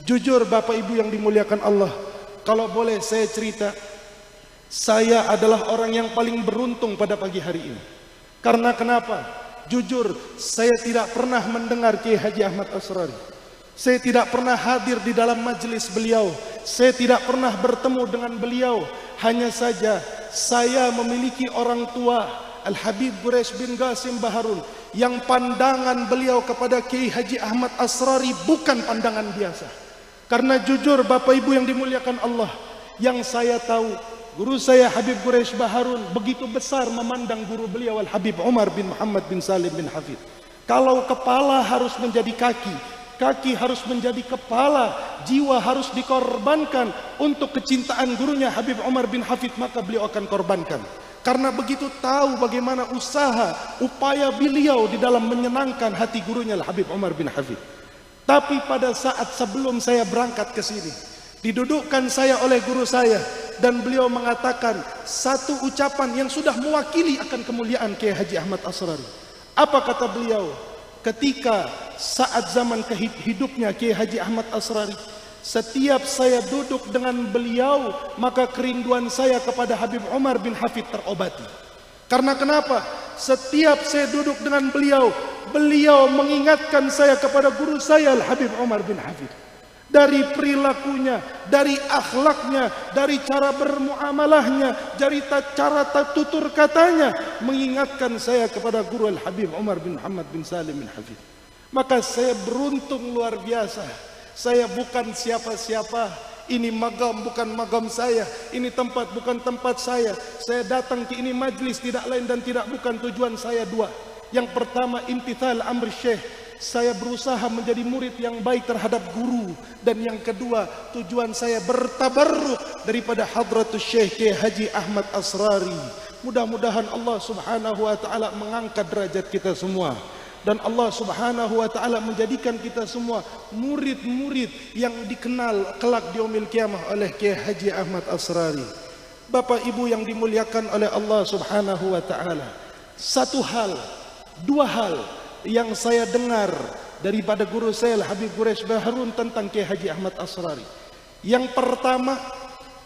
Jujur Bapak Ibu yang dimuliakan Allah, kalau boleh saya cerita, saya adalah orang yang paling beruntung pada pagi hari ini. Karena kenapa? Jujur, saya tidak pernah mendengar Kiai Haji Ahmad Asrari. Saya tidak pernah hadir di dalam majelis beliau. Saya tidak pernah bertemu dengan beliau. Hanya saja saya memiliki orang tua, Al-Habib Quraish bin Qasim Baharun, yang pandangan beliau kepada Kiai Haji Ahmad Asrari bukan pandangan biasa. Karena jujur Bapak Ibu yang dimuliakan Allah, yang saya tahu, guru saya Habib Quraish Baharun begitu besar memandang guru beliau Al-Habib Umar bin Muhammad bin Salim bin Hafid. Kalau kepala harus menjadi kaki, kaki harus menjadi kepala, jiwa harus dikorbankan untuk kecintaan gurunya Habib Umar bin Hafid, maka beliau akan korbankan. Karena begitu tahu bagaimana usaha, upaya beliau di dalam menyenangkan hati gurunya Habib Umar bin Hafid. Tapi pada saat sebelum saya berangkat ke sini, didudukkan saya oleh guru saya, dan beliau mengatakan satu ucapan yang sudah mewakili akan kemuliaan Kiai Haji Ahmad Asrari. Apa kata beliau? Ketika saat zaman hidupnya Kiai Haji Ahmad Asrari, setiap saya duduk dengan beliau, maka kerinduan saya kepada Habib Umar bin Hafid terobati. Karena kenapa? Setiap saya duduk dengan beliau, beliau mengingatkan saya kepada guru saya Al-Habib Umar bin Hafid. Dari perilakunya, dari akhlaknya, dari cara bermuamalahnya, dari cara tutur katanya, mengingatkan saya kepada guru Al-Habib Umar bin Muhammad bin Salim bin Hafid. Maka saya beruntung luar biasa. Saya bukan siapa-siapa. Ini magam bukan magam saya, ini tempat bukan tempat saya. Saya datang ke ini majlis tidak lain dan tidak bukan tujuan saya dua. Yang pertama, imtithal amri syekh, saya berusaha menjadi murid yang baik terhadap guru. Dan yang kedua, tujuan saya bertabarruk daripada hadratus syekh Kiai Haji Ahmad Asrari. Mudah-mudahan Allah subhanahu wa ta'ala mengangkat derajat kita semua, dan Allah subhanahu wa ta'ala menjadikan kita semua murid-murid yang dikenal kelak di yaumil kiamah oleh Kiai Haji Ahmad Asrari. Bapak Ibu yang dimuliakan oleh Allah subhanahu wa ta'ala, satu hal, dua hal yang saya dengar daripada guru saya Habib Quraish Baharun tentang Kiai Haji Ahmad Asrari. Yang pertama,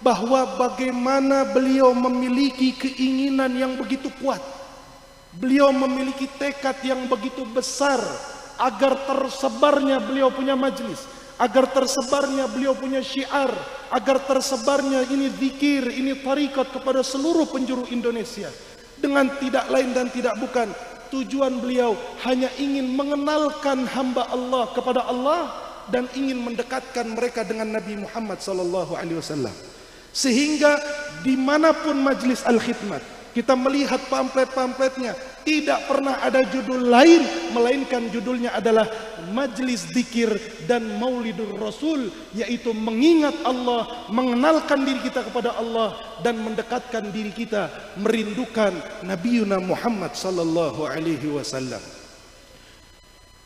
bahwa bagaimana beliau memiliki keinginan yang begitu kuat. Beliau memiliki tekad yang begitu besar agar tersebarnya beliau punya majlis, agar tersebarnya beliau punya syiar, agar tersebarnya ini zikir, ini tarikat kepada seluruh penjuru Indonesia. Dengan tidak lain dan tidak bukan, tujuan beliau hanya ingin mengenalkan hamba Allah kepada Allah dan ingin mendekatkan mereka dengan Nabi Muhammad SAW. Sehingga dimanapun majlis al-khidmat, kita melihat pamflet-pamfletnya, tidak pernah ada judul lain melainkan judulnya adalah Majlis Dzikir dan Maulidur Rasul, yaitu mengingat Allah, mengenalkan diri kita kepada Allah, dan mendekatkan diri kita merindukan Nabiuna Muhammad sallallahu alaihi wasallam.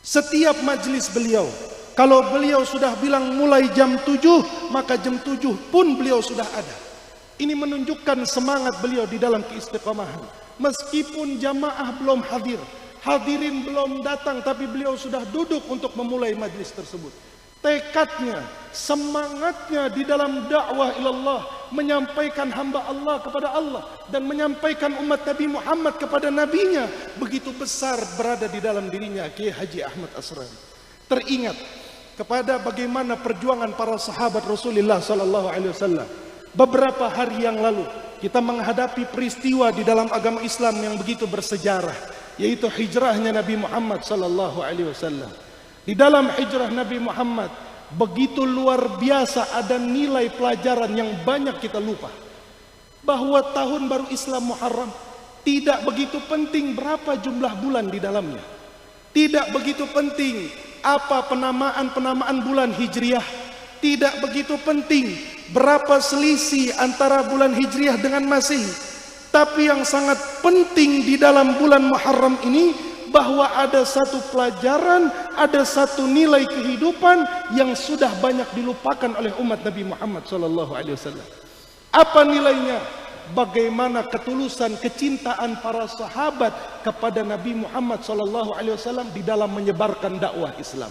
Setiap majlis beliau, kalau beliau sudah bilang mulai jam 7, maka jam 7 pun beliau sudah ada. Ini menunjukkan semangat beliau di dalam keistiqomahan. Meskipun jamaah belum hadir, hadirin belum datang, tapi beliau sudah duduk untuk memulai majlis tersebut. Tekadnya, semangatnya di dalam dakwah ilallah, menyampaikan hamba Allah kepada Allah dan menyampaikan umat Nabi Muhammad kepada nabinya, begitu besar berada di dalam dirinya Kiai Haji Ahmad Asrari. Teringat kepada bagaimana perjuangan para sahabat Rasulullah sallallahu alaihi wasallam. Beberapa hari yang lalu kita menghadapi peristiwa di dalam agama Islam yang begitu bersejarah, yaitu hijrahnya Nabi Muhammad sallallahu alaihi wasallam. Di dalam hijrah Nabi Muhammad begitu luar biasa, ada nilai pelajaran yang banyak kita lupa. Bahwa tahun baru Islam Muharram tidak begitu penting berapa jumlah bulan di dalamnya. Tidak begitu penting apa penamaan bulan Hijriah. Tidak begitu penting berapa selisih antara bulan Hijriah dengan Masehi. Tapi yang sangat penting di dalam bulan Muharram ini, bahwa ada satu pelajaran, ada satu nilai kehidupan yang sudah banyak dilupakan oleh umat Nabi Muhammad SAW. Apa nilainya? Bagaimana ketulusan kecintaan para sahabat kepada Nabi Muhammad SAW di dalam menyebarkan dakwah Islam.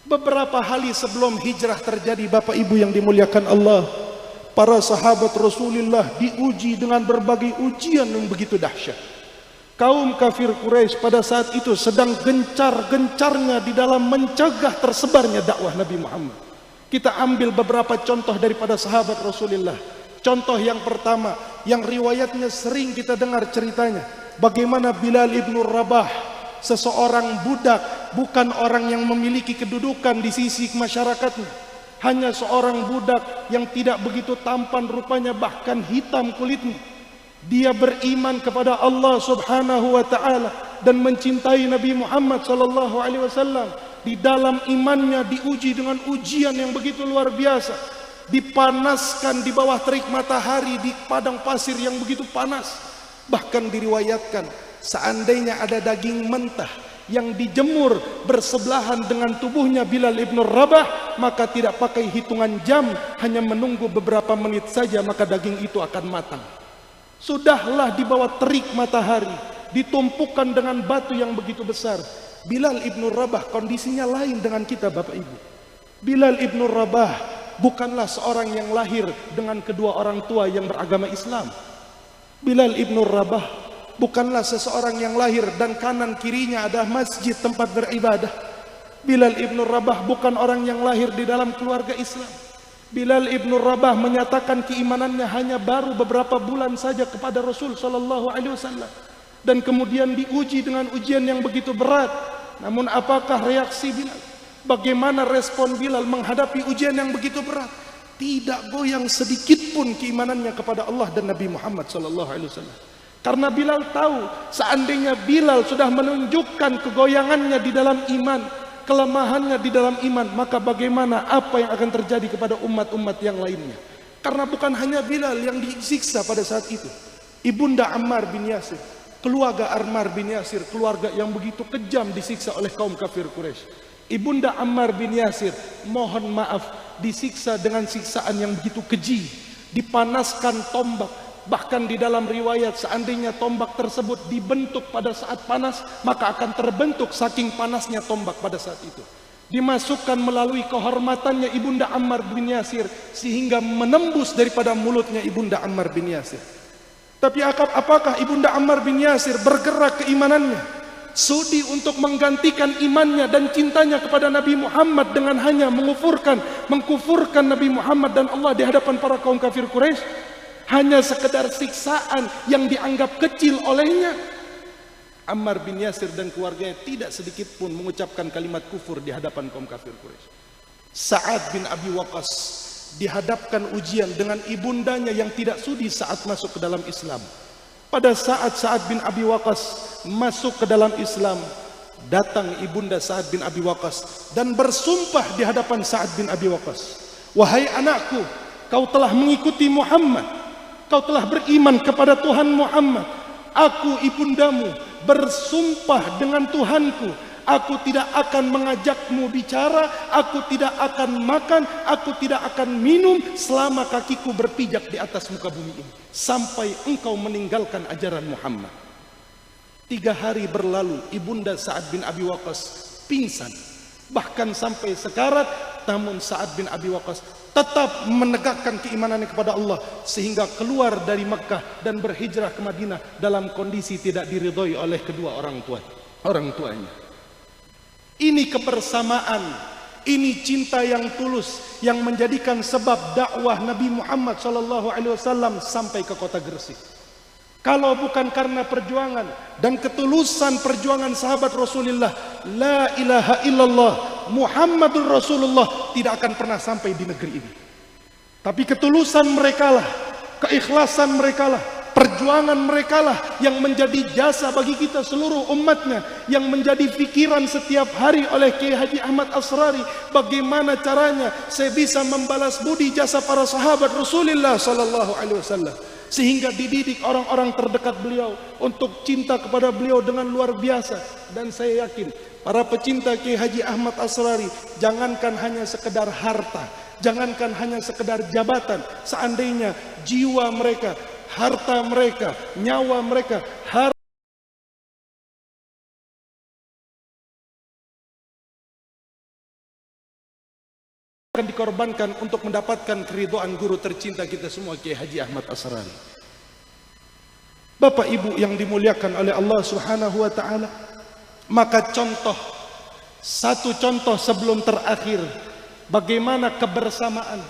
Beberapa hari sebelum hijrah terjadi, Bapak Ibu yang dimuliakan Allah, para sahabat Rasulullah diuji dengan berbagai ujian yang begitu dahsyat. Kaum kafir Quraisy pada saat itu sedang gencar-gencarnya di dalam mencegah tersebarnya dakwah Nabi Muhammad. Kita ambil beberapa contoh daripada sahabat Rasulullah. Contoh yang pertama, yang riwayatnya sering kita dengar ceritanya, bagaimana Bilal ibn Rabah, seseorang budak, bukan orang yang memiliki kedudukan di sisi masyarakatnya, hanya seorang budak yang tidak begitu tampan rupanya, bahkan hitam kulitnya. Dia beriman kepada Allah Subhanahu wa taala dan mencintai Nabi Muhammad sallallahu alaihi wasallam. Di dalam imannya diuji dengan ujian yang begitu luar biasa. Dipanaskan di bawah terik matahari di padang pasir yang begitu panas. Bahkan diriwayatkan seandainya ada daging mentah yang dijemur bersebelahan dengan tubuhnya Bilal ibn Rabah, maka tidak pakai hitungan jam, hanya menunggu beberapa menit saja maka daging itu akan matang. Sudahlah di bawah terik matahari, ditumpukan dengan batu yang begitu besar. Bilal ibn Rabah kondisinya lain dengan kita, Bapak Ibu. Bilal ibn Rabah bukanlah seorang yang lahir dengan kedua orang tua yang beragama Islam. Bilal ibn Rabah bukanlah seseorang yang lahir dan kanan kirinya ada masjid tempat beribadah. Bilal ibn Rabah bukan orang yang lahir di dalam keluarga Islam. Bilal ibn Rabah menyatakan keimanannya hanya baru beberapa bulan saja kepada Rasul sallallahu alaihi wasallam, dan kemudian diuji dengan ujian yang begitu berat. Namun apakah reaksi Bilal? Bagaimana respon Bilal menghadapi ujian yang begitu berat? Tidak goyang sedikit pun keimanannya kepada Allah dan Nabi Muhammad sallallahu alaihi wasallam. Karena Bilal tahu, seandainya Bilal sudah menunjukkan kegoyangannya di dalam iman, kelemahannya di dalam iman, maka bagaimana apa yang akan terjadi kepada umat-umat yang lainnya? Karena bukan hanya Bilal yang disiksa pada saat itu. Ibunda Ammar bin Yasir, keluarga Ammar bin Yasir, keluarga yang begitu kejam disiksa oleh kaum kafir Quraisy. Ibunda Ammar bin Yasir, mohon maaf, disiksa dengan siksaan yang begitu keji, dipanaskan tombak. Bahkan di dalam riwayat, seandainya tombak tersebut dibentuk pada saat panas, maka akan terbentuk saking panasnya tombak pada saat itu. Dimasukkan melalui kehormatannya Ibunda Ammar bin Yasir, sehingga menembus daripada mulutnya Ibunda Ammar bin Yasir. Tapi apakah Ibunda Ammar bin Yasir bergerak keimanannya, sudi untuk menggantikan imannya dan cintanya kepada Nabi Muhammad dengan hanya mengkufurkan Nabi Muhammad dan Allah di hadapan para kaum kafir Quraisy? Hanya sekedar siksaan yang dianggap kecil olehnya. Ammar bin Yasir dan keluarganya tidak sedikit pun mengucapkan kalimat kufur di hadapan kaum kafir Quraisy. Sa'ad bin Abi Waqqas dihadapkan ujian dengan ibundanya yang tidak sudi saat masuk ke dalam Islam. Pada saat Sa'ad bin Abi Waqqas masuk ke dalam Islam, datang ibunda Sa'ad bin Abi Waqqas dan bersumpah di hadapan Sa'ad bin Abi Waqqas, "Wahai anakku, kau telah mengikuti Muhammad, kau telah beriman kepada Tuhan Muhammad. Aku ibundamu bersumpah dengan Tuhanku, aku tidak akan mengajakmu bicara, aku tidak akan makan, aku tidak akan minum selama kakiku berpijak di atas muka bumi ini, sampai engkau meninggalkan ajaran Muhammad." 3 hari berlalu, ibunda Sa'ad bin Abi Waqqas pingsan, bahkan sampai sekarat. Namun Sa'ad bin Abi Waqqas tetap menegakkan keimanannya kepada Allah, sehingga keluar dari Mekah dan berhijrah ke Madinah dalam kondisi tidak diridhoi oleh kedua orang tuanya. Ini kebersamaan, ini cinta yang tulus yang menjadikan sebab dakwah Nabi Muhammad SAW sampai ke kota Gresik. Kalau bukan karena perjuangan dan ketulusan perjuangan sahabat Rasulullah, la ilaha illallah Muhammadur Rasulullah tidak akan pernah sampai di negeri ini. Tapi ketulusan mereka lah, keikhlasan mereka lah, perjuangan mereka lah yang menjadi jasa bagi kita seluruh umatnya, yang menjadi pikiran setiap hari oleh Kiai Haji Ahmad Asrari. Bagaimana caranya saya bisa membalas budi jasa para sahabat Rasulullah sallallahu alaihi wasallam, sehingga dididik orang-orang terdekat beliau untuk cinta kepada beliau dengan luar biasa. Dan saya yakin para pecinta Kiai Haji Ahmad Asrari, jangankan hanya sekedar harta, jangankan hanya sekedar jabatan, seandainya jiwa mereka, harta mereka, nyawa mereka, akan dikorbankan untuk mendapatkan keridhaan guru tercinta kita semua, Kiai Haji Ahmad Asrari. Bapak Ibu yang dimuliakan oleh Allah Subhanahu wa taala, maka satu contoh sebelum terakhir bagaimana kebersamaan,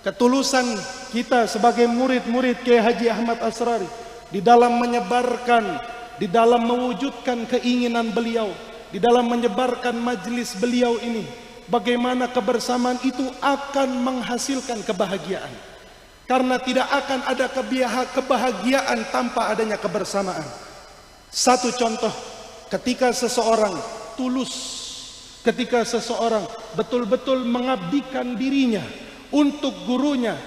ketulusan kita sebagai murid-murid Kiai Haji Ahmad Asrari di dalam menyebarkan, di dalam mewujudkan keinginan beliau, di dalam menyebarkan majelis beliau ini, bagaimana kebersamaan itu akan menghasilkan kebahagiaan. Karena tidak akan ada kebahagiaan tanpa adanya kebersamaan. Satu contoh, ketika seseorang tulus, ketika seseorang betul-betul mengabdikan dirinya untuk gurunya,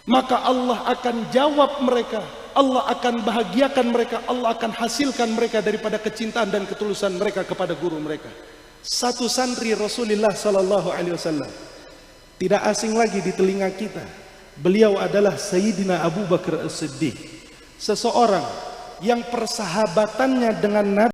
maka Allah akan jawab mereka, Allah akan bahagiakan mereka, Allah akan hasilkan mereka daripada kecintaan dan ketulusan mereka kepada guru mereka. Satu santri Rasulullah sallallahu alaihi wasallam tidak asing lagi di telinga kita. Beliau adalah Sayyidina Abu Bakar As-Siddiq, seseorang yang persahabatannya dengan Nabi